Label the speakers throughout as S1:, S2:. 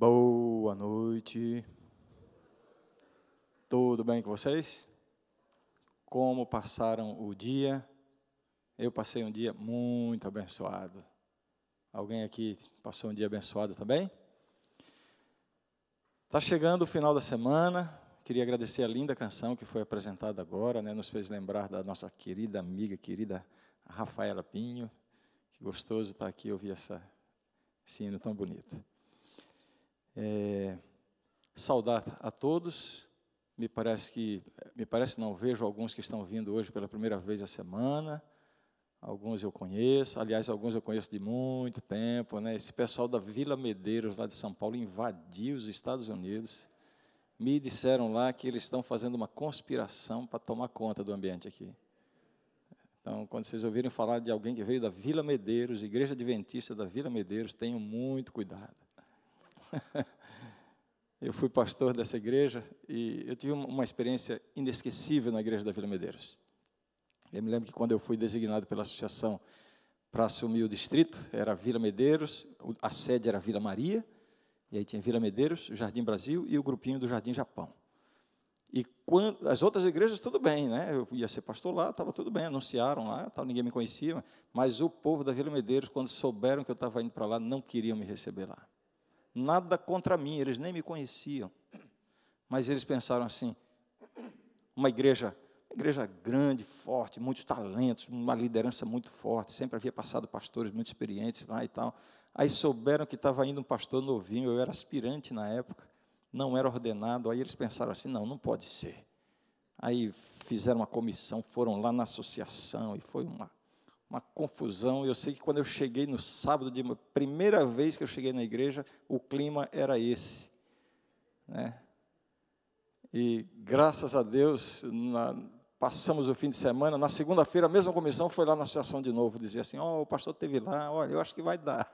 S1: Boa noite. Tudo bem com vocês? Como passaram o dia? Eu passei um dia muito abençoado. Alguém aqui passou um dia abençoado também? Está chegando o final da semana. Queria agradecer a linda canção que foi apresentada agora, né? Nos fez lembrar da nossa querida amiga, querida Rafaela Pinho. Que gostoso estar aqui e ouvir esse hino tão bonito. Saudar a todos. Me parece não, vejo alguns que estão vindo hoje pela primeira vez a semana. Alguns eu conheço, aliás, alguns eu conheço de muito tempo, né? Esse pessoal da Vila Medeiros, lá de São Paulo, invadiu os Estados Unidos. Me disseram lá que eles estão fazendo uma conspiração para tomar conta do ambiente aqui. Então, quando vocês ouvirem falar de alguém que veio da Vila Medeiros, Igreja Adventista da Vila Medeiros, tenham muito cuidado. Eu fui pastor dessa igreja e eu tive uma experiência inesquecível na igreja da Vila Medeiros. Eu me lembro que quando eu fui designado pela associação para assumir o distrito, era Vila Medeiros, a sede era Vila Maria, e aí tinha Vila Medeiros, Jardim Brasil e o grupinho do Jardim Japão. E quando as outras igrejas, tudo bem, né? Eu ia ser pastor lá, estava tudo bem, anunciaram lá, tal, ninguém me conhecia, mas o povo da Vila Medeiros, quando souberam que eu estava indo para lá, não queriam me receber lá. Nada contra mim, eles nem me conheciam, mas eles pensaram assim, uma igreja grande, forte, muitos talentos, uma liderança muito forte, sempre havia passado pastores muito experientes lá e tal. Aí souberam que estava indo um pastor novinho, eu era aspirante na época, não era ordenado, aí eles pensaram assim, não pode ser. Aí fizeram uma comissão, foram lá na associação, e foi uma confusão. Eu sei que quando eu cheguei no sábado, primeira vez que eu cheguei na igreja, o clima era esse, né? E graças a Deus, passamos o fim de semana, na segunda-feira a mesma comissão foi lá na associação de novo, dizia assim, o pastor esteve lá, olha, eu acho que vai dar,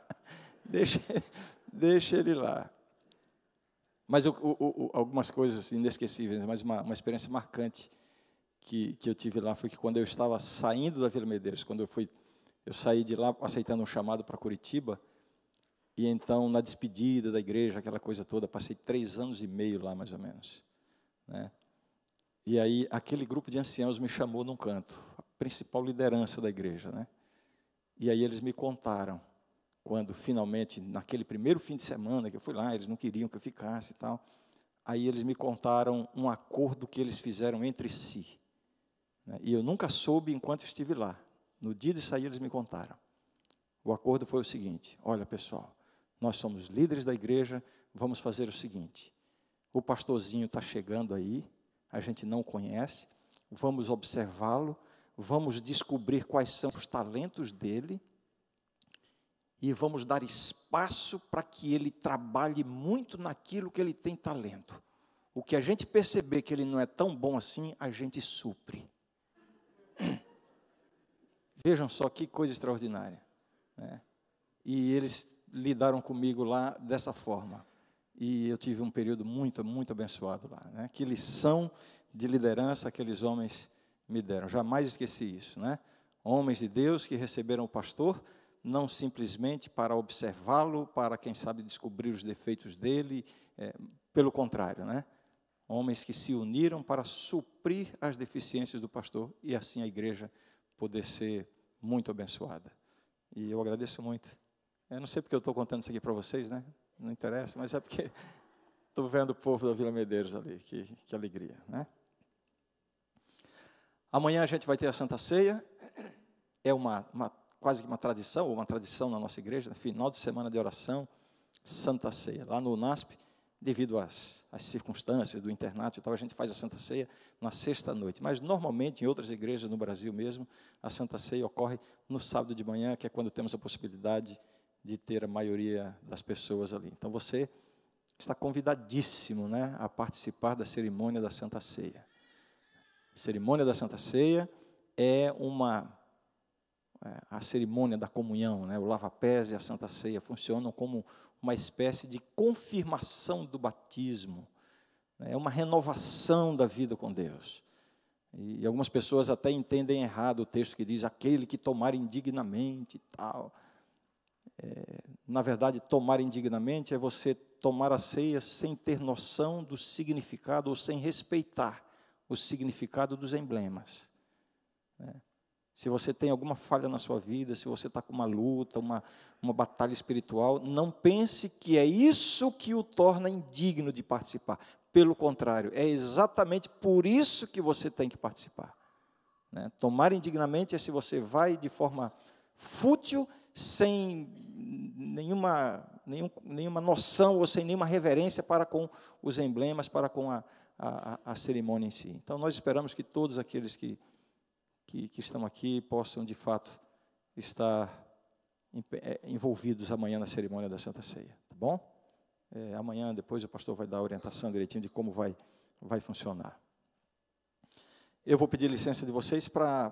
S1: deixa ele lá. Mas algumas coisas inesquecíveis, mas uma experiência marcante que eu tive lá foi que quando eu estava saindo da Vila Medeiros, quando eu saí de lá aceitando um chamado para Curitiba, e então na despedida da igreja, aquela coisa toda, passei 3 anos e meio lá mais ou menos, né? E aí aquele grupo de anciãos me chamou num canto, a principal liderança da igreja, né? E aí eles me contaram, quando finalmente, naquele primeiro fim de semana que eu fui lá, eles não queriam que eu ficasse e tal, aí eles me contaram um acordo que eles fizeram entre si. E eu nunca soube enquanto estive lá. No dia de sair, eles me contaram. O acordo foi o seguinte, olha, pessoal, nós somos líderes da igreja, vamos fazer o seguinte, o pastorzinho está chegando aí, a gente não conhece, vamos observá-lo, vamos descobrir quais são os talentos dele e vamos dar espaço para que ele trabalhe muito naquilo que ele tem talento. O que a gente perceber que ele não é tão bom assim, a gente supre. Vejam só que coisa extraordinária, né? E eles lidaram comigo lá dessa forma. E eu tive um período muito, muito abençoado lá, né? Que lição de liderança aqueles homens me deram. Jamais esqueci isso, né? Homens de Deus que receberam o pastor, não simplesmente para observá-lo, para, quem sabe, descobrir os defeitos dele, pelo contrário, né? Homens que se uniram para suprir as deficiências do pastor e assim a igreja poder ser muito abençoada. E eu agradeço muito. Eu não sei porque eu estou contando isso aqui para vocês, né? Não interessa, mas é porque estou vendo o povo da Vila Medeiros ali, que alegria, né? Amanhã a gente vai ter a Santa Ceia, é quase que uma tradição, ou uma tradição na nossa igreja, no final de semana de oração, Santa Ceia. Lá no UNASP, devido às circunstâncias do internato e tal, a gente faz a Santa Ceia na sexta-noite. Mas, normalmente, em outras igrejas no Brasil mesmo, a Santa Ceia ocorre no sábado de manhã, que é quando temos a possibilidade de ter a maioria das pessoas ali. Então, você está convidadíssimo, né, a participar da cerimônia da Santa Ceia. A cerimônia da Santa Ceia é a cerimônia da comunhão, né, o lava-pés e a Santa Ceia funcionam como uma espécie de confirmação do batismo, né, é uma renovação da vida com Deus. E algumas pessoas até entendem errado o texto que diz, aquele que tomar indignamente e tal. Na verdade, tomar indignamente é você tomar a ceia sem ter noção do significado ou sem respeitar o significado dos emblemas. Se você tem alguma falha na sua vida, se você está com uma luta, uma batalha espiritual, não pense que é isso que o torna indigno de participar. Pelo contrário, é exatamente por isso que você tem que participar. Tomar indignamente é se você vai de forma fútil, sem nenhuma noção ou sem nenhuma reverência para com os emblemas, para com a cerimônia em si. Então, nós esperamos que todos aqueles que estão aqui possam, de fato, estar envolvidos amanhã na cerimônia da Santa Ceia, tá bom? Amanhã, depois, o pastor vai dar a orientação direitinho de como vai funcionar. Eu vou pedir licença de vocês para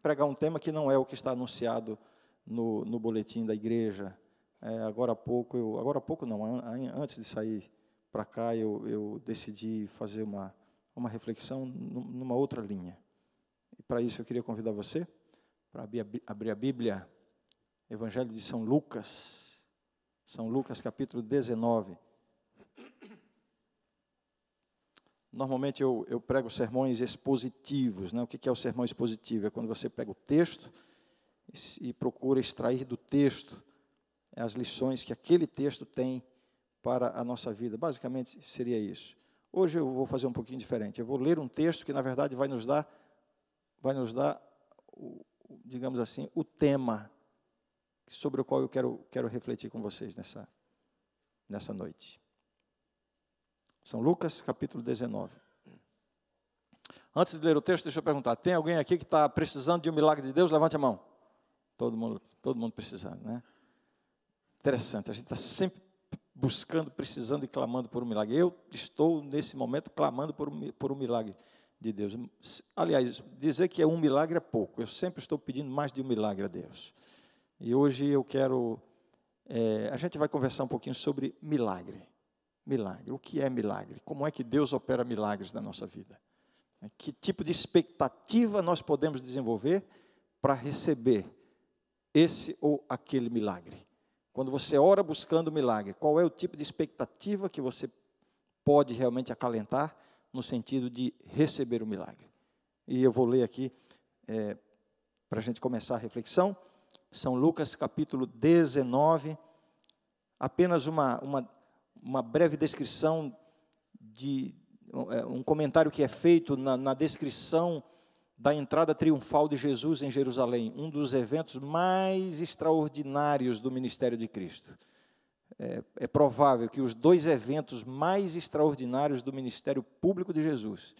S1: pregar um tema que não é o que está anunciado no boletim da igreja. Agora há pouco não, antes de sair para cá, eu decidi fazer uma reflexão numa outra linha. E para isso eu queria convidar você para abrir a Bíblia, Evangelho de São Lucas, capítulo 19. Normalmente eu prego sermões expositivos. O que é o sermão expositivo? É quando você pega o texto e procura extrair do texto as lições que aquele texto tem para a nossa vida. Basicamente seria isso. Hoje eu vou fazer um pouquinho diferente. Eu vou ler um texto que, na verdade, vai nos dar, digamos assim, o tema sobre o qual eu quero refletir com vocês nessa noite. São Lucas, capítulo 19. Antes de ler o texto, deixa eu perguntar, tem alguém aqui que está precisando de um milagre de Deus? Levante a mão. Todo mundo precisando, né? Interessante, a gente está sempre buscando, precisando e clamando por um milagre. Eu estou, nesse momento, clamando por um milagre de Deus. Aliás, dizer que é um milagre é pouco. Eu sempre estou pedindo mais de um milagre a Deus. E hoje eu quero... a gente vai conversar um pouquinho sobre milagre. Milagre. O que é milagre? Como é que Deus opera milagres na nossa vida? Que tipo de expectativa nós podemos desenvolver para receber esse ou aquele milagre? Quando você ora buscando milagre, qual é o tipo de expectativa que você pode realmente acalentar no sentido de receber o milagre? E eu vou ler aqui, para a gente começar a reflexão, São Lucas capítulo 19, apenas uma breve descrição de um comentário que é feito na descrição da entrada triunfal de Jesus em Jerusalém, um dos eventos mais extraordinários do ministério de Cristo. É provável que os dois eventos mais extraordinários do ministério público de Jesus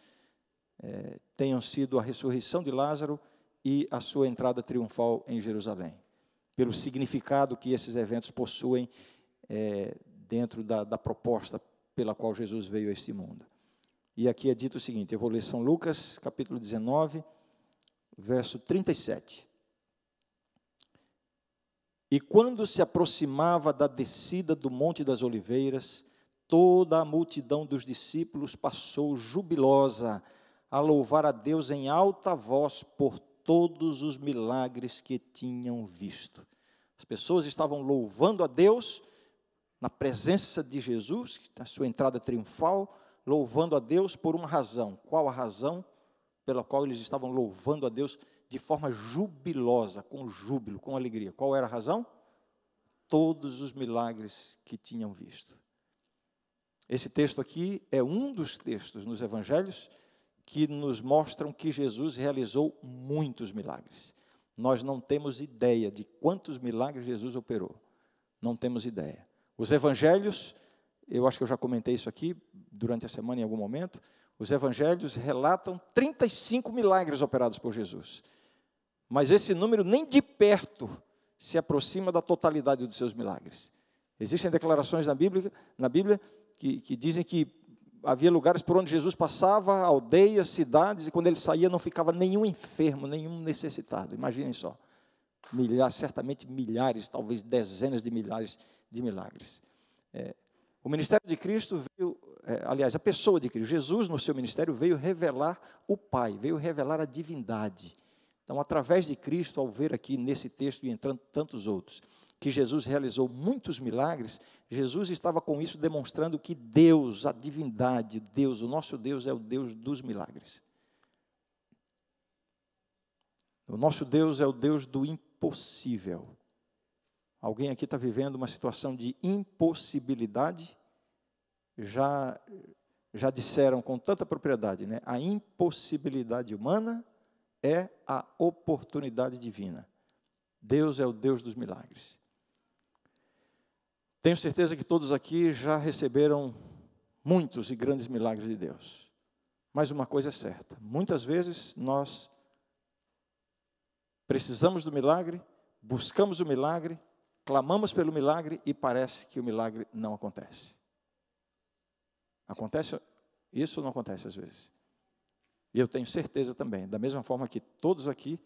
S1: tenham sido a ressurreição de Lázaro e a sua entrada triunfal em Jerusalém, pelo significado que esses eventos possuem dentro da proposta pela qual Jesus veio a este mundo. E aqui é dito o seguinte, eu vou ler São Lucas, capítulo 19, verso 37. E quando se aproximava da descida do Monte das Oliveiras, toda a multidão dos discípulos passou jubilosa a louvar a Deus em alta voz por todos os milagres que tinham visto. As pessoas estavam louvando a Deus na presença de Jesus, na sua entrada triunfal, louvando a Deus por uma razão. Qual a razão pela qual eles estavam louvando a Deus de forma jubilosa, com júbilo, com alegria? Qual era a razão? Todos os milagres que tinham visto. Esse texto aqui é um dos textos nos evangelhos que nos mostram que Jesus realizou muitos milagres. Nós não temos ideia de quantos milagres Jesus operou. Não temos ideia. Os evangelhos, eu acho que eu já comentei isso aqui durante a semana em algum momento, os evangelhos relatam 35 milagres operados por Jesus. Mas esse número nem de perto se aproxima da totalidade dos seus milagres. Existem declarações na Bíblia que dizem que havia lugares por onde Jesus passava, aldeias, cidades, e quando ele saía não ficava nenhum enfermo, nenhum necessitado. Imaginem só. Certamente milhares, talvez dezenas de milhares de milagres. O ministério de Cristo veio, aliás, a pessoa de Cristo, Jesus no seu ministério veio revelar o Pai, veio revelar a divindade. Então, através de Cristo, ao ver aqui nesse texto e entrando tantos outros, que Jesus realizou muitos milagres, Jesus estava com isso demonstrando que Deus, a divindade, Deus, o nosso Deus é o Deus dos milagres. O nosso Deus é o Deus do impossível. Alguém aqui está vivendo uma situação de impossibilidade? Já disseram com tanta propriedade, né? A impossibilidade humana é a oportunidade divina. Deus é o Deus dos milagres. Tenho certeza que todos aqui já receberam muitos e grandes milagres de Deus. Mas uma coisa é certa, muitas vezes nós precisamos do milagre, buscamos o milagre, clamamos pelo milagre e parece que o milagre não acontece. Acontece isso ou não acontece às vezes? E eu tenho certeza também, da mesma forma que todos aqui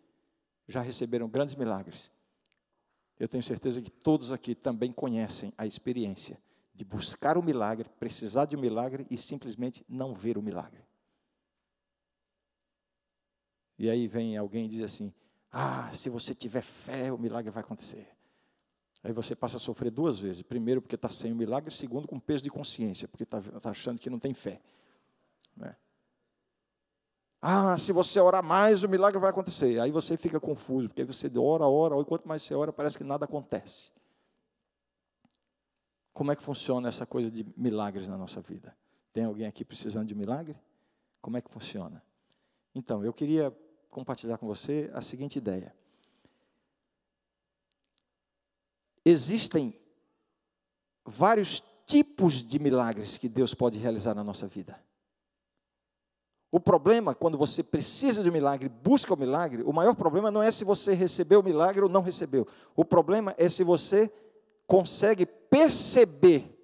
S1: já receberam grandes milagres, eu tenho certeza que todos aqui também conhecem a experiência de buscar o milagre, precisar de um milagre e simplesmente não ver o milagre. E aí vem alguém e diz assim, se você tiver fé, o milagre vai acontecer. Aí você passa a sofrer duas vezes. Primeiro, porque está sem o milagre. Segundo, com peso de consciência, porque está achando que não tem fé. Né? Se você orar mais, o milagre vai acontecer. Aí você fica confuso, porque você ora, e quanto mais você ora, parece que nada acontece. Como é que funciona essa coisa de milagres na nossa vida? Tem alguém aqui precisando de milagre? Como é que funciona? Então, eu queria compartilhar com você a seguinte ideia. Existem vários tipos de milagres que Deus pode realizar na nossa vida. O problema, quando você precisa de um milagre, busca o milagre, o maior problema não é se você recebeu o milagre ou não recebeu. O problema é se você consegue perceber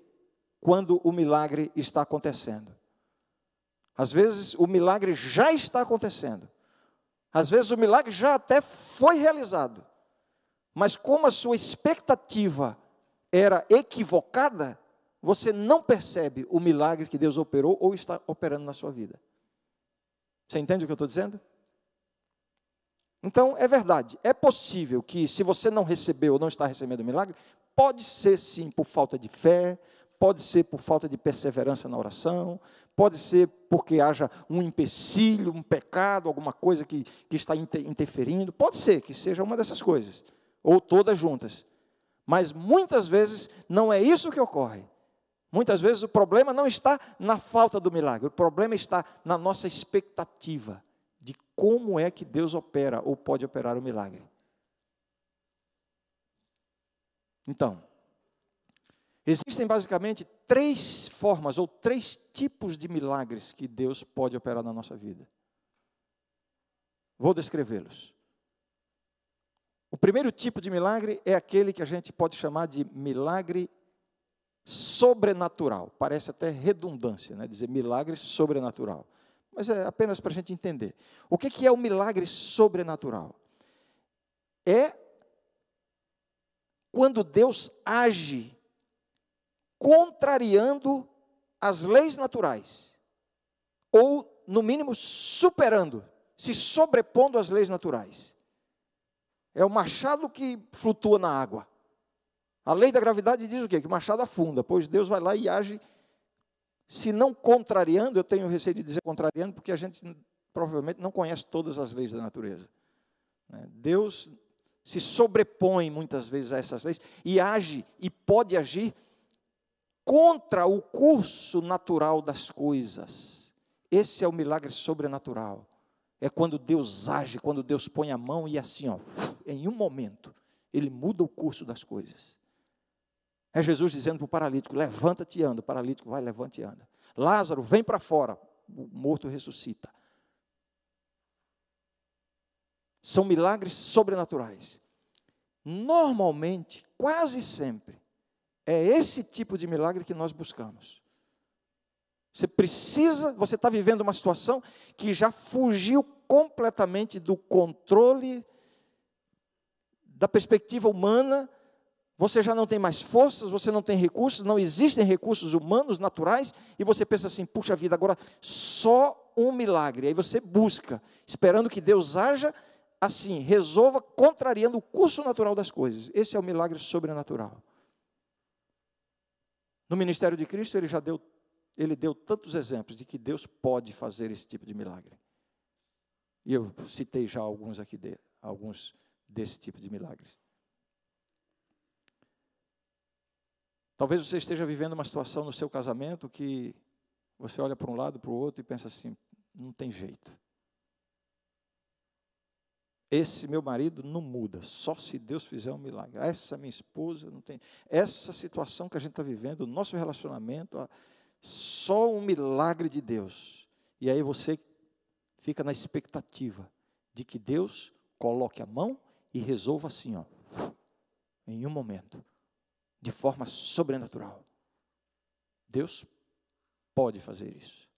S1: quando o milagre está acontecendo. Às vezes o milagre já está acontecendo. Às vezes o milagre já até foi realizado. Mas como a sua expectativa era equivocada, você não percebe o milagre que Deus operou ou está operando na sua vida. Você entende o que eu estou dizendo? Então, é verdade, é possível que se você não recebeu ou não está recebendo o milagre, pode ser sim por falta de fé, pode ser por falta de perseverança na oração, pode ser porque haja um empecilho, um pecado, alguma coisa que está interferindo, pode ser que seja uma dessas coisas, ou todas juntas. Mas muitas vezes não é isso que ocorre. Muitas vezes o problema não está na falta do milagre, o problema está na nossa expectativa de como é que Deus opera ou pode operar o milagre. Então, existem basicamente 3 formas ou 3 tipos de milagres que Deus pode operar na nossa vida. Vou descrevê-los. O primeiro tipo de milagre é aquele que a gente pode chamar de milagre sobrenatural. Parece até redundância, né? Dizer milagre sobrenatural. Mas é apenas para a gente entender. O que é o milagre sobrenatural? É quando Deus age contrariando as leis naturais. Ou, no mínimo, superando, se sobrepondo às leis naturais. É o machado que flutua na água. A lei da gravidade diz o quê? Que o machado afunda, pois Deus vai lá e age, se não contrariando, eu tenho receio de dizer contrariando, porque a gente provavelmente não conhece todas as leis da natureza. Deus se sobrepõe muitas vezes a essas leis e age e pode agir contra o curso natural das coisas. Esse é o milagre sobrenatural. É quando Deus age, quando Deus põe a mão e assim, em um momento, Ele muda o curso das coisas. É Jesus dizendo para o paralítico, levanta-te e anda. O paralítico vai, levanta e anda. Lázaro, vem para fora. O morto ressuscita. São milagres sobrenaturais. Normalmente, quase sempre, é esse tipo de milagre que nós buscamos. Você está vivendo uma situação que já fugiu completamente do controle, da perspectiva humana. Você já não tem mais forças, você não tem recursos, não existem recursos humanos, naturais, e você pensa assim, puxa vida, agora só um milagre. Aí você busca, esperando que Deus haja assim, resolva contrariando o curso natural das coisas. Esse é o milagre sobrenatural. No ministério de Cristo, ele deu tantos exemplos de que Deus pode fazer esse tipo de milagre. E eu citei já alguns aqui, alguns desse tipo de milagres. Talvez você esteja vivendo uma situação no seu casamento que você olha para um lado, para o outro e pensa assim, não tem jeito. Esse meu marido não muda, só se Deus fizer um milagre. Essa minha esposa não tem. Essa situação que a gente está vivendo, o nosso relacionamento, só um milagre de Deus. E aí você fica na expectativa de que Deus coloque a mão e resolva assim, ó, em um momento, de forma sobrenatural. Deus pode fazer isso.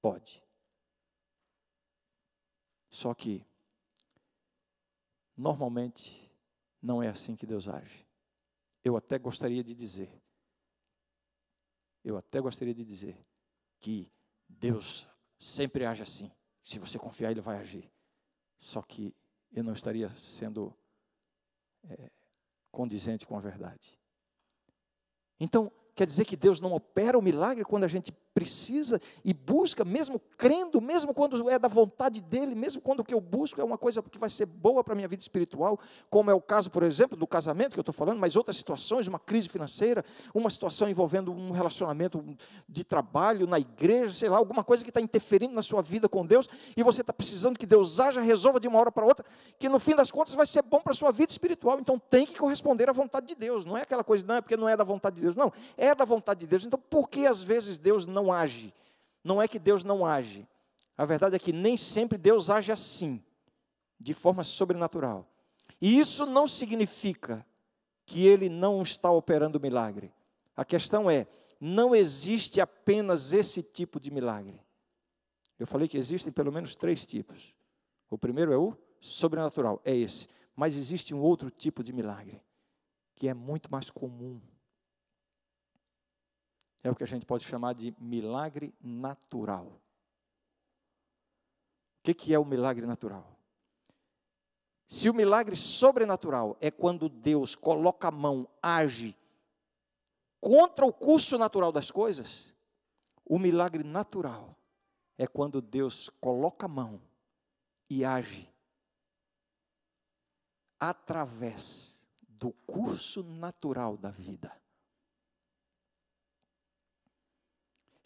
S1: Pode. Só que normalmente, não é assim que Deus age. Eu até gostaria de dizer que Deus sempre age assim. Se você confiar, Ele vai agir. Só que eu não estaria sendo condizente com a verdade. Então, quer dizer que Deus não opera o milagre quando a gente precisa e busca, mesmo crendo, mesmo quando é da vontade dEle, mesmo quando o que eu busco é uma coisa que vai ser boa para a minha vida espiritual, como é o caso, por exemplo, do casamento que eu estou falando, mas outras situações, uma crise financeira, uma situação envolvendo um relacionamento de trabalho na igreja, sei lá, alguma coisa que está interferindo na sua vida com Deus, e você está precisando que Deus haja, resolva de uma hora para outra, que no fim das contas vai ser bom para a sua vida espiritual, então tem que corresponder à vontade de Deus, não é aquela coisa, não é porque não é da vontade de Deus, não, é da vontade de Deus. Então por que às vezes Deus não age? Não é que Deus não age, a verdade é que nem sempre Deus age assim, de forma sobrenatural, e isso não significa que Ele não está operando o milagre. A questão é, não existe apenas esse tipo de milagre. Eu falei que existem pelo menos 3 tipos. O primeiro é o sobrenatural, é esse, mas existe um outro tipo de milagre, que é muito mais comum. É o que a gente pode chamar de milagre natural. O que é o milagre natural? Se o milagre sobrenatural é quando Deus coloca a mão, age contra o curso natural das coisas, o milagre natural é quando Deus coloca a mão e age através do curso natural da vida.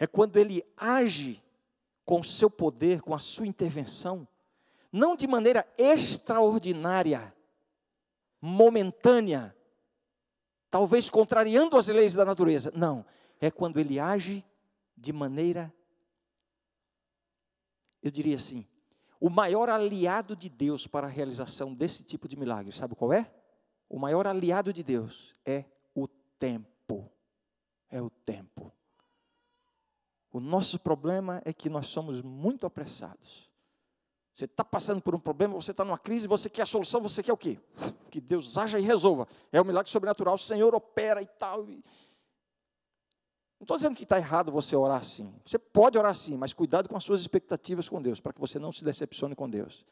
S1: É quando Ele age com o seu poder, com a sua intervenção, não de maneira extraordinária, momentânea, talvez contrariando as leis da natureza. Não, é quando Ele age de maneira, eu diria assim, o maior aliado de Deus para a realização desse tipo de milagre, sabe qual é? O maior aliado de Deus é o tempo. É o tempo. O nosso problema é que nós somos muito apressados. Você está passando por um problema, você está numa crise, você quer a solução, você quer o quê? Que Deus haja e resolva. É um milagre sobrenatural, o Senhor opera e tal. Não estou dizendo que está errado você orar assim. Você pode orar assim, mas cuidado com as suas expectativas com Deus, para que você não se decepcione com Deus.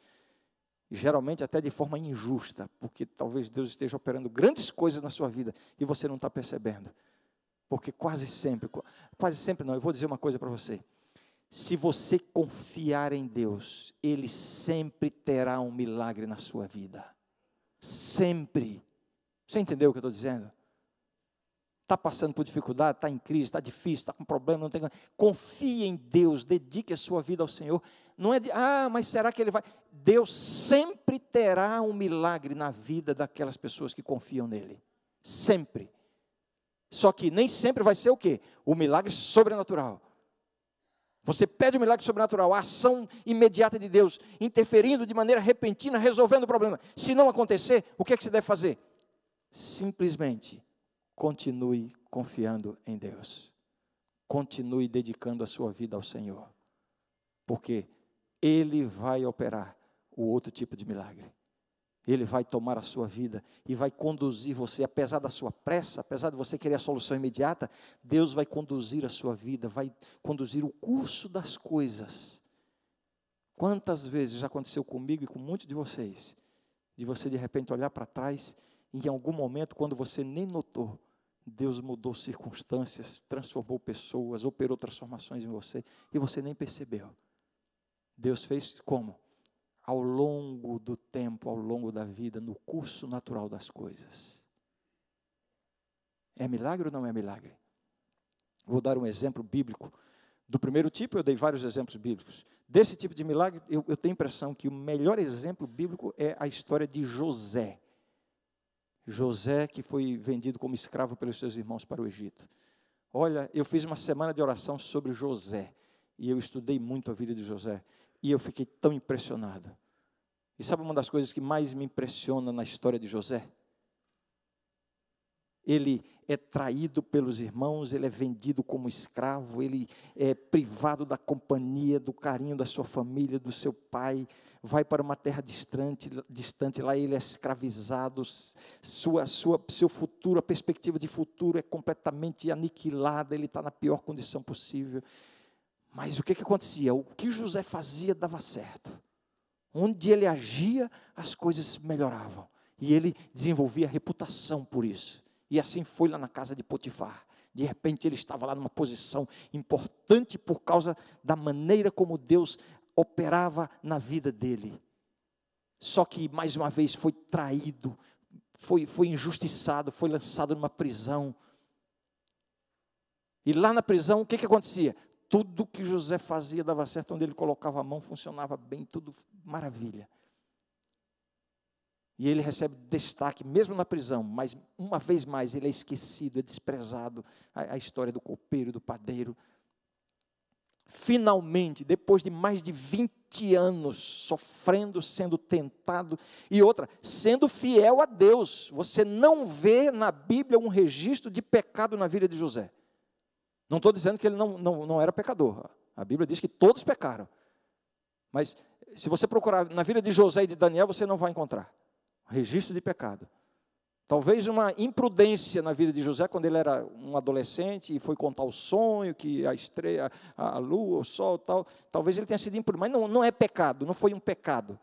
S1: E geralmente até de forma injusta, porque talvez Deus esteja operando grandes coisas na sua vida e você não está percebendo. Porque quase sempre não, eu vou dizer uma coisa para você. Se você confiar em Deus, Ele sempre terá um milagre na sua vida. Sempre. Você entendeu o que eu estou dizendo? Está passando por dificuldade, está em crise, está difícil, está com problema, não tem. Confie em Deus, dedique a sua vida ao Senhor. Não é de, mas será que Ele vai? Deus sempre terá um milagre na vida daquelas pessoas que confiam nele. Sempre. Só que nem sempre vai ser o quê? O milagre sobrenatural. Você pede o milagre sobrenatural, a ação imediata de Deus, interferindo de maneira repentina, resolvendo o problema. Se não acontecer, o que é que você deve fazer? Simplesmente continue confiando em Deus. Continue dedicando a sua vida ao Senhor. Porque Ele vai operar o outro tipo de milagre. Ele vai tomar a sua vida e vai conduzir você, apesar da sua pressa, apesar de você querer a solução imediata, Deus vai conduzir a sua vida, vai conduzir o curso das coisas Quantas vezes já aconteceu comigo e com muitos de vocês, de você de repente olhar para trás e em algum momento, quando você nem notou, Deus mudou circunstâncias, transformou pessoas, operou transformações em você e você nem percebeu. Deus fez como? Ao longo do tempo, ao longo da vida, no curso natural das coisas. É milagre ou não é milagre? Vou dar um exemplo bíblico. Do primeiro tipo, eu dei vários exemplos bíblicos. Desse tipo de milagre, eu tenho a impressão que o melhor exemplo bíblico é a história de José. José, que foi vendido como escravo pelos seus irmãos para o Egito. Olha, eu fiz uma semana de oração sobre José, e eu estudei muito a vida de José, e eu fiquei tão impressionado. E sabe uma das coisas que mais me impressiona na história de José? Ele é traído pelos irmãos, ele é vendido como escravo, ele é privado da companhia, do carinho da sua família, do seu pai, vai para uma terra distante, lá ele é escravizado, seu futuro, a perspectiva de futuro é completamente aniquilada, ele está na pior condição possível. Mas o que acontecia? O que José fazia dava certo. Onde ele agia, as coisas melhoravam. E ele desenvolvia reputação por isso. E assim foi lá na casa de Potifar. De repente ele estava lá numa posição importante por causa da maneira como Deus operava na vida dele. Só que mais uma vez foi traído, foi injustiçado, foi lançado numa prisão. E lá na prisão o que acontecia? Tudo que José fazia dava certo, onde ele colocava a mão funcionava bem, tudo maravilha. E ele recebe destaque, mesmo na prisão, mas uma vez mais ele é esquecido, é desprezado. A história do copeiro, do padeiro. Finalmente, depois de mais de 20 anos, sofrendo, sendo tentado, e outra, sendo fiel a Deus. Você não vê na Bíblia um registro de pecado na vida de José. Não estou dizendo que ele não era pecador. A Bíblia diz que todos pecaram. Mas, se você procurar na vida de José e de Daniel, você não vai encontrar registro de pecado. Talvez uma imprudência na vida de José, quando ele era um adolescente e foi contar o sonho, que a estrela, a lua, o sol, tal. Talvez ele tenha sido imprudente, mas não é pecado, não foi um pecado.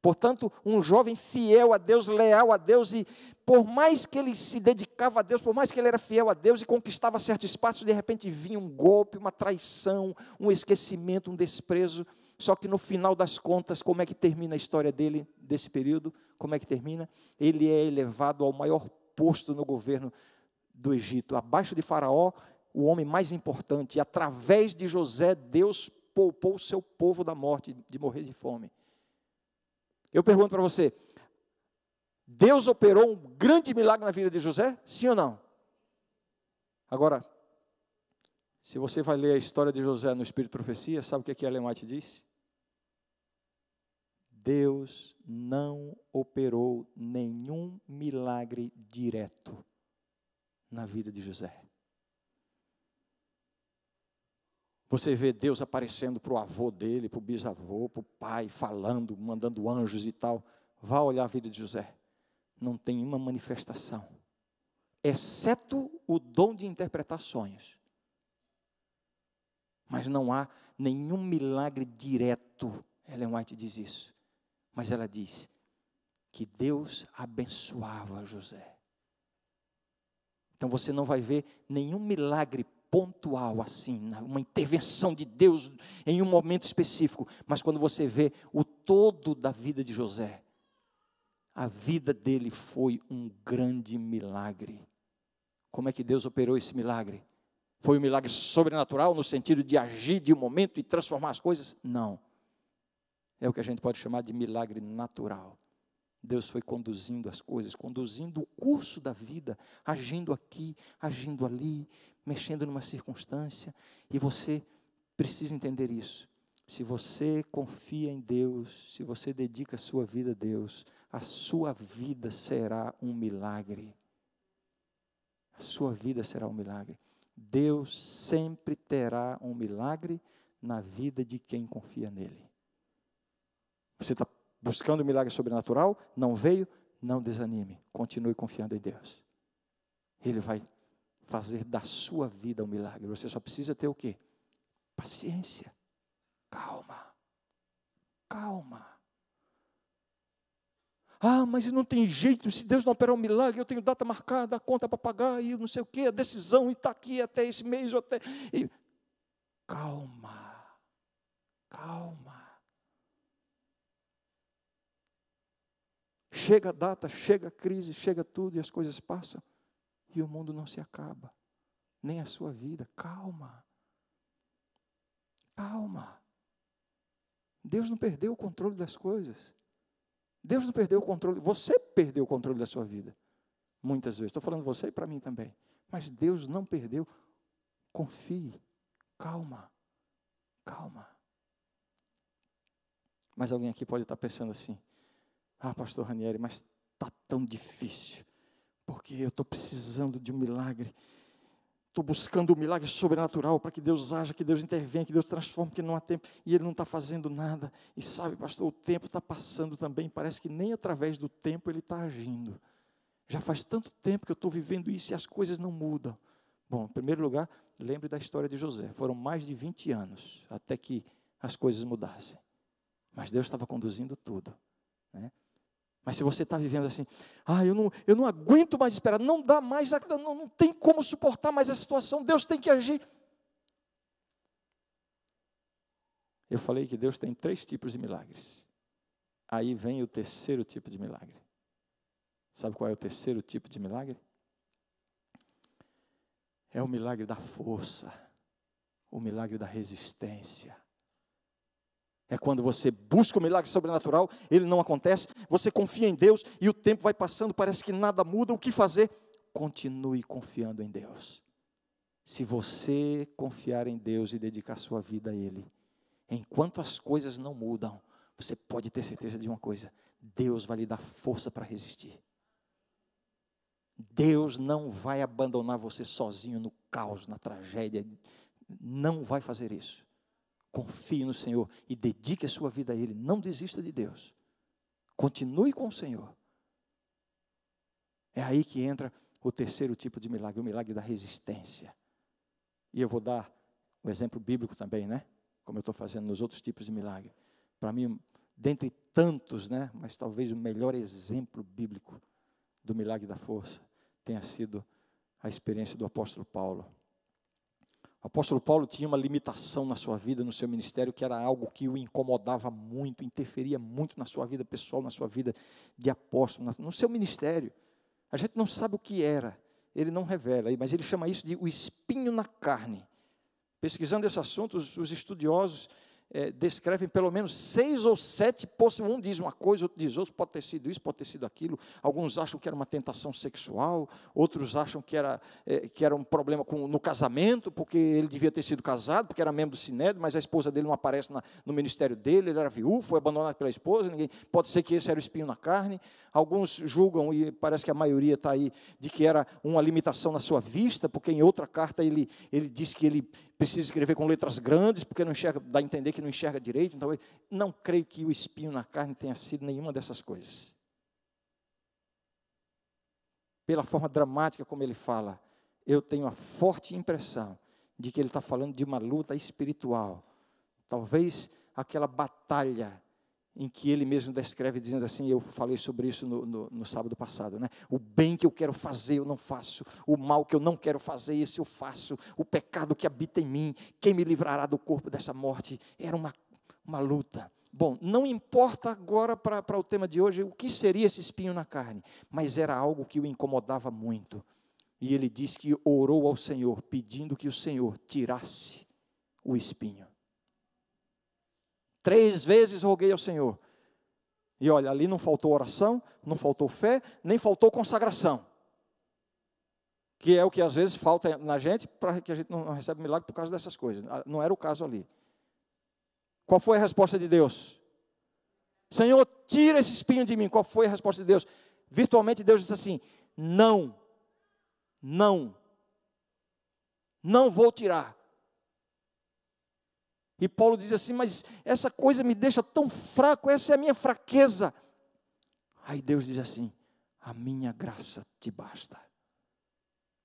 S1: Portanto, um jovem fiel a Deus, leal a Deus, e por mais que ele se dedicava a Deus, por mais que ele era fiel a Deus e conquistava certo espaço, de repente vinha um golpe, uma traição, um esquecimento, um desprezo. Só que no final das contas, como é que termina a história dele, desse período? Como é que termina? Ele é elevado ao maior posto no governo do Egito. Abaixo de Faraó, o homem mais importante. E através de José, Deus poupou o seu povo da morte, de morrer de fome. Eu pergunto para você, Deus operou um grande milagre na vida de José? Sim ou não? Agora, se você vai ler a história de José no Espírito de Profecia, sabe o que Ellen White diz? Deus não operou nenhum milagre direto na vida de José. Você vê Deus aparecendo para o avô dele, para o bisavô, para o pai, falando, mandando anjos e tal. Vá olhar a vida de José. Não tem uma manifestação, exceto o dom de interpretar sonhos. Mas não há nenhum milagre direto. Ellen White diz isso. Mas ela diz que Deus abençoava José. Então você não vai ver nenhum milagre pontual assim, uma intervenção de Deus em um momento específico. Mas quando você vê o todo da vida de José, a vida dele foi um grande milagre. Como é que Deus operou esse milagre? Foi um milagre sobrenatural no sentido de agir de um momento e transformar as coisas? Não. É o que a gente pode chamar de milagre natural. Deus foi conduzindo as coisas, conduzindo o curso da vida, agindo aqui, agindo ali, mexendo numa circunstância. E você precisa entender isso. Se você confia em Deus, se você dedica a sua vida a Deus, a sua vida será um milagre. A sua vida será um milagre. Deus sempre terá um milagre na vida de quem confia nele. Você está buscando um milagre sobrenatural? Não veio? Não desanime. Continue confiando em Deus. Ele vai fazer da sua vida um milagre. Você só precisa ter o quê? Paciência. Calma. Calma. Ah, mas não tem jeito, se Deus não operar um milagre, eu tenho data marcada, a conta para pagar, e não sei o quê, a decisão, e está aqui até esse mês, ou até... Calma, calma. Chega a data, chega a crise, chega tudo, e as coisas passam, e o mundo não se acaba, nem a sua vida. Calma, calma. Deus não perdeu o controle das coisas. Deus não perdeu o controle, você perdeu o controle da sua vida, muitas vezes. Estou falando você e para mim também. Mas Deus não perdeu. Confie, calma, calma. Mas alguém aqui pode estar pensando assim: ah, pastor Ranieri, mas está tão difícil, porque eu estou precisando de um milagre. Estou buscando um milagre sobrenatural para que Deus haja, que Deus intervenha, que Deus transforme, que não há tempo, e Ele não está fazendo nada. E sabe, pastor, o tempo está passando também, parece que nem através do tempo Ele está agindo. Já faz tanto tempo que eu estou vivendo isso e as coisas não mudam. Bom, em primeiro lugar, lembre da história de José. Foram mais de 20 anos até que as coisas mudassem. Mas Deus estava conduzindo tudo, né? Mas se você está vivendo assim, ah, eu não aguento mais esperar, não dá mais, não tem como suportar mais a situação, Deus tem que agir. Eu falei que Deus tem 3 tipos de milagres. Aí vem o terceiro tipo de milagre. Sabe qual é o terceiro tipo de milagre? É o milagre da força, o milagre da resistência. É quando você busca o milagre sobrenatural, ele não acontece, você confia em Deus e o tempo vai passando, parece que nada muda. O que fazer? Continue confiando em Deus. Se você confiar em Deus e dedicar sua vida a Ele, enquanto as coisas não mudam, você pode ter certeza de uma coisa: Deus vai lhe dar força para resistir. Deus não vai abandonar você sozinho no caos, na tragédia. Não vai fazer isso. Confie no Senhor e dedique a sua vida a Ele. Não desista de Deus. Continue com o Senhor. É aí que entra o terceiro tipo de milagre, o milagre da resistência. E eu vou dar um exemplo bíblico também, né? Como eu estou fazendo nos outros tipos de milagre. Para mim, dentre tantos, né? Mas talvez o melhor exemplo bíblico do milagre da força tenha sido a experiência do apóstolo Paulo. O apóstolo Paulo tinha uma limitação na sua vida, no seu ministério, que era algo que o incomodava muito, interferia muito na sua vida pessoal, na sua vida de apóstolo, no seu ministério. A gente não sabe o que era, ele não revela, mas ele chama isso de o espinho na carne. Pesquisando esse assunto, os estudiosos descrevem pelo menos 6 ou 7 possibilidades. Um diz uma coisa, outro diz outra, pode ter sido isso, pode ter sido aquilo. Alguns acham que era uma tentação sexual, outros acham que era um problema no casamento, porque ele devia ter sido casado, porque era membro do Sinédrio, mas a esposa dele não aparece no ministério dele, ele era viúvo, foi abandonado pela esposa, pode ser que esse era o espinho na carne. Alguns julgam, e parece que a maioria está aí, de que era uma limitação na sua vista, porque em outra carta ele diz que ele precisa escrever com letras grandes, porque não enxerga, dá a entender que não enxerga direito. Então, eu não creio que o espinho na carne tenha sido nenhuma dessas coisas. Pela forma dramática como ele fala, eu tenho a forte impressão de que ele está falando de uma luta espiritual. Talvez aquela batalha em que ele mesmo descreve, dizendo assim, eu falei sobre isso no sábado passado, né? O bem que eu quero fazer, eu não faço. O mal que eu não quero fazer, esse eu faço. O pecado que habita em mim, quem me livrará do corpo dessa morte? Era uma luta. Bom, não importa agora para o tema de hoje, o que seria esse espinho na carne, mas era algo que o incomodava muito. E ele diz que orou ao Senhor, pedindo que o Senhor tirasse o espinho. 3 vezes roguei ao Senhor. E olha, ali não faltou oração, não faltou fé, nem faltou consagração. Que é o que às vezes falta na gente, para que a gente não recebe milagre por causa dessas coisas. Não era o caso ali. Qual foi a resposta de Deus? Senhor, tira esse espinho de mim. Qual foi a resposta de Deus? Virtualmente Deus disse assim: não vou tirar. E Paulo diz assim, mas essa coisa me deixa tão fraco, essa é a minha fraqueza. Aí Deus diz assim, a minha graça te basta,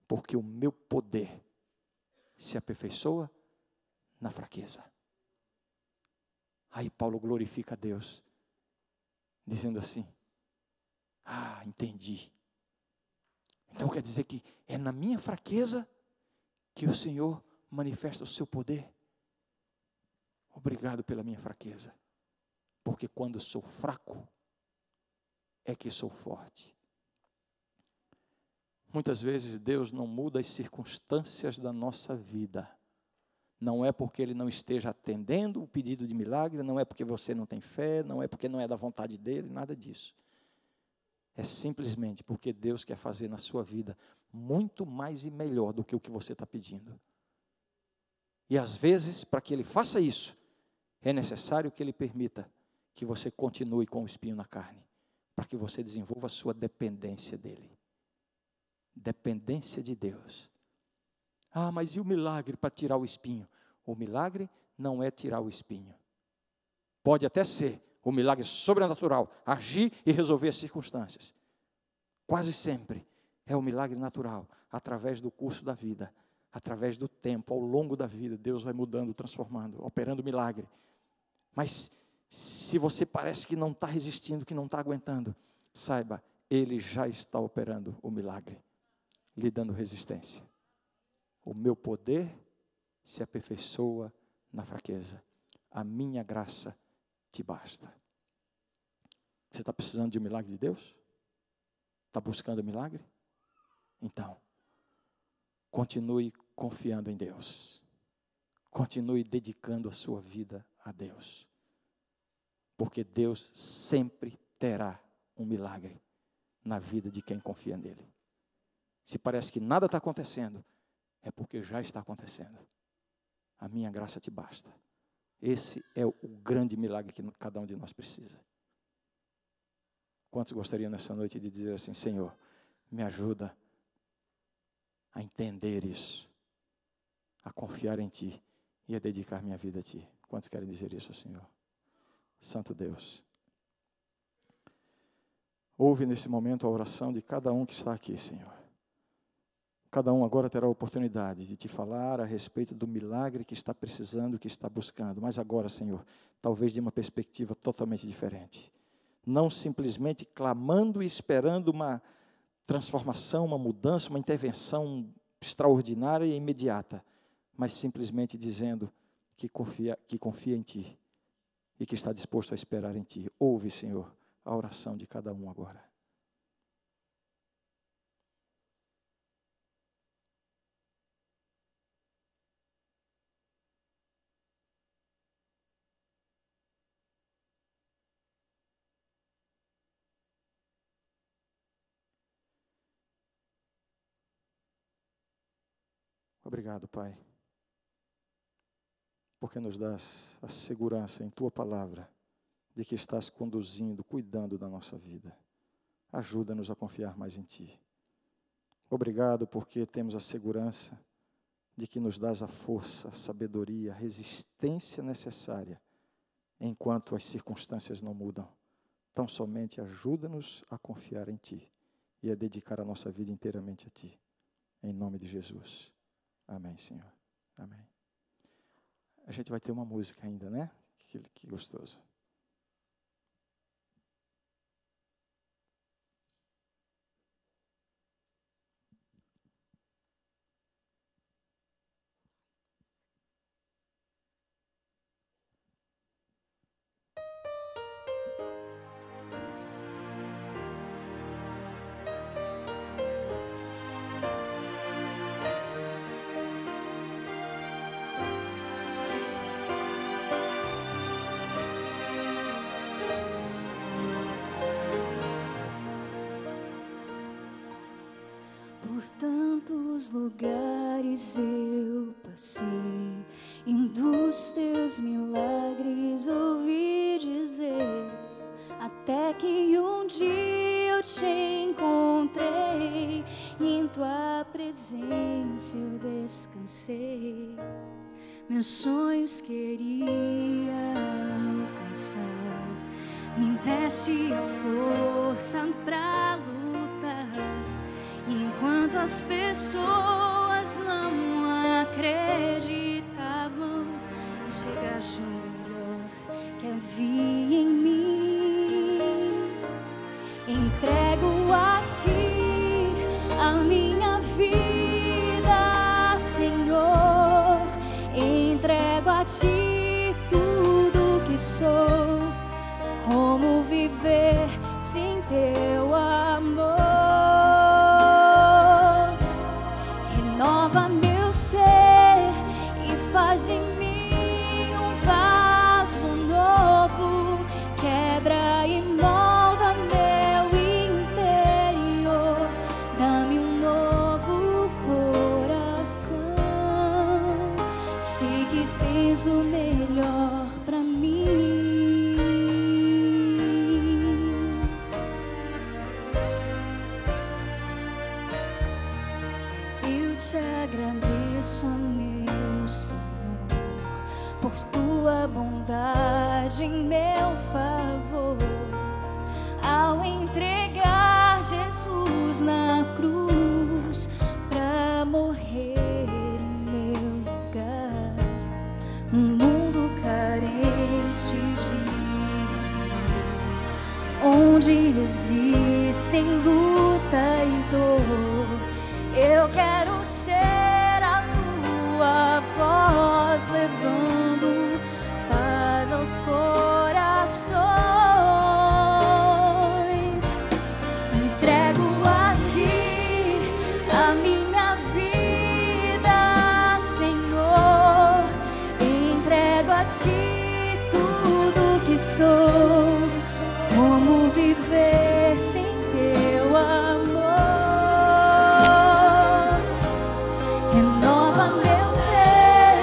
S1: porque o meu poder se aperfeiçoa na fraqueza. Aí Paulo glorifica a Deus, dizendo assim: entendi. Então quer dizer que é na minha fraqueza que o Senhor manifesta o seu poder. Obrigado pela minha fraqueza, porque quando sou fraco, é que sou forte. Muitas vezes Deus não muda as circunstâncias da nossa vida. Não é porque Ele não esteja atendendo o pedido de milagre, não é porque você não tem fé, não é porque não é da vontade dEle, nada disso. É simplesmente porque Deus quer fazer na sua vida muito mais e melhor do que o que você está pedindo. E às vezes, para que Ele faça isso, é necessário que Ele permita que você continue com o espinho na carne, para que você desenvolva a sua dependência dEle. Dependência de Deus. Mas e o milagre para tirar o espinho? O milagre não é tirar o espinho. Pode até ser o milagre sobrenatural, agir e resolver as circunstâncias. Quase sempre é o milagre natural, através do curso da vida, através do tempo, ao longo da vida, Deus vai mudando, transformando, operando milagre. Mas se você parece que não está resistindo, que não está aguentando, saiba, Ele já está operando o milagre, lhe dando resistência. O meu poder se aperfeiçoa na fraqueza. A minha graça te basta. Você está precisando de um milagre de Deus? Está buscando milagre? Então, continue confiando em Deus. Continue dedicando a sua vida a Deus. Porque Deus sempre terá um milagre na vida de quem confia nele. Se parece que nada está acontecendo, é porque já está acontecendo. A minha graça te basta. Esse é o grande milagre que cada um de nós precisa. Quantos gostariam nessa noite de dizer assim: Senhor, me ajuda a entender isso, a confiar em Ti e a dedicar minha vida a Ti? Quantos querem dizer isso ao Senhor? Santo Deus, ouve nesse momento a oração de cada um que está aqui, Senhor. Cada um agora terá a oportunidade de te falar a respeito do milagre que está precisando, que está buscando. Mas agora, Senhor, talvez de uma perspectiva totalmente diferente. Não simplesmente clamando e esperando uma transformação, uma mudança, uma intervenção extraordinária e imediata. Mas simplesmente dizendo que confia em Ti e que está disposto a esperar em Ti. Ouve, Senhor, a oração de cada um agora. Obrigado, Pai, porque nos dás a segurança em Tua palavra de que estás conduzindo, cuidando da nossa vida. Ajuda-nos a confiar mais em Ti. Obrigado porque temos a segurança de que nos dás a força, a sabedoria, a resistência necessária enquanto as circunstâncias não mudam. Tão somente ajuda-nos a confiar em Ti e a dedicar a nossa vida inteiramente a Ti. Em nome de Jesus. Amém, Senhor. Amém. A gente vai ter uma música ainda, né? Que gostoso.
S2: Por tantos lugares eu passei, e dos teus milagres ouvi dizer, até que um dia eu te encontrei, e em tua presença eu descansei. Meus sonhos queria alcançar, me deste a força pra lutar. Enquanto as pessoas não acreditavam, chegaste o melhor, que é confie em mim. Entrego a ti a minha vida, Senhor. Entrego a ti tudo que sou. Como viver sem teu amor? Renova meu ser e faz de mim um vaso novo. Quebra e molda meu interior. Dá-me um novo coração. Sei que tens o melhor pra mim. Eu te agradeço, meu Senhor, por tua bondade em meu favor. Ao entregar Jesus na cruz pra morrer em meu lugar, um mundo carente de amor, onde existem luta e dor. Eu quero ser a tua voz, levando paz aos corações. Entrego a ti a minha vida, Senhor. Entrego a ti tudo que sou. Como viver sem teu amor? Renova meu ser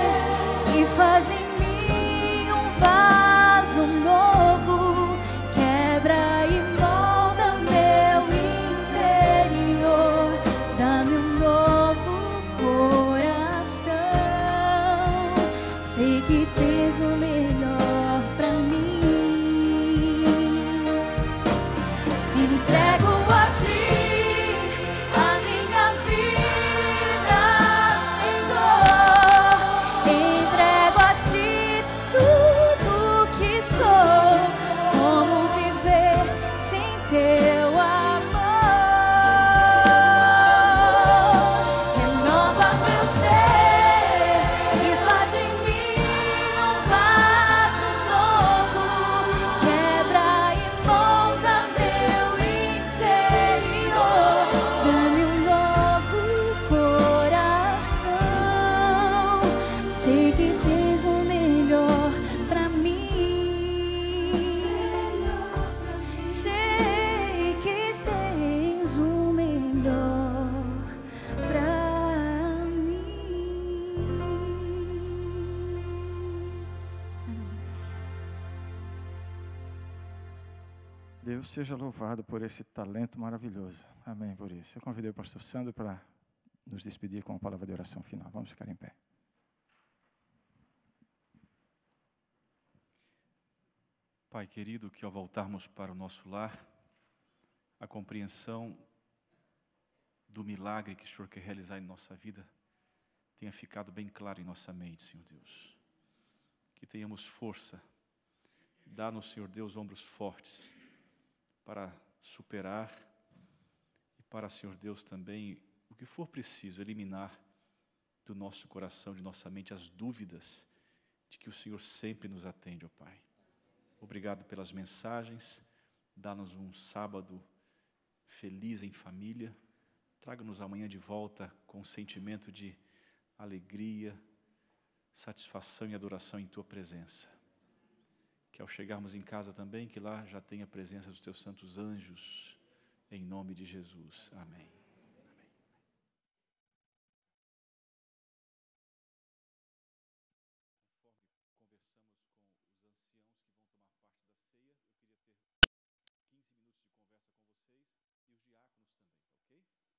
S2: e faz de mim um vaso novo. Quebra e molda meu interior. Dá-me um novo coração. Sei que tens o melhor pra mim. Entrego a ti a minha vida, Senhor. Entrego a ti tudo que sou. Como viver sem teu amor? Renova meu ser e faz de mim um vaso novo. Quebra e molda meu interior. Dá-me um novo coração. Sei que tens o melhor pra mim. Sei que tens o melhor pra mim.
S1: Deus seja louvado por esse talento maravilhoso. Amém por isso. Eu convidei o pastor Sandro para nos despedir com uma palavra de oração final. Vamos ficar em pé.
S3: Pai querido, que ao voltarmos para o nosso lar, a compreensão do milagre que o Senhor quer realizar em nossa vida tenha ficado bem claro em nossa mente, Senhor Deus. Que tenhamos força, dá-nos, Senhor Deus, ombros fortes para superar e para, Senhor Deus, também, o que for preciso, eliminar do nosso coração, de nossa mente, as dúvidas de que o Senhor sempre nos atende, ó Pai. Obrigado pelas mensagens, dá-nos um sábado feliz em família, traga-nos amanhã de volta com um sentimento de alegria, satisfação e adoração em Tua presença. Que ao chegarmos em casa também, que lá já tenha a presença dos Teus santos anjos, em nome de Jesus. Amém. Conversamos com os anciãos que vão tomar parte da ceia. Eu queria ter 15 minutos de conversa com vocês e os diáconos também, tá ok?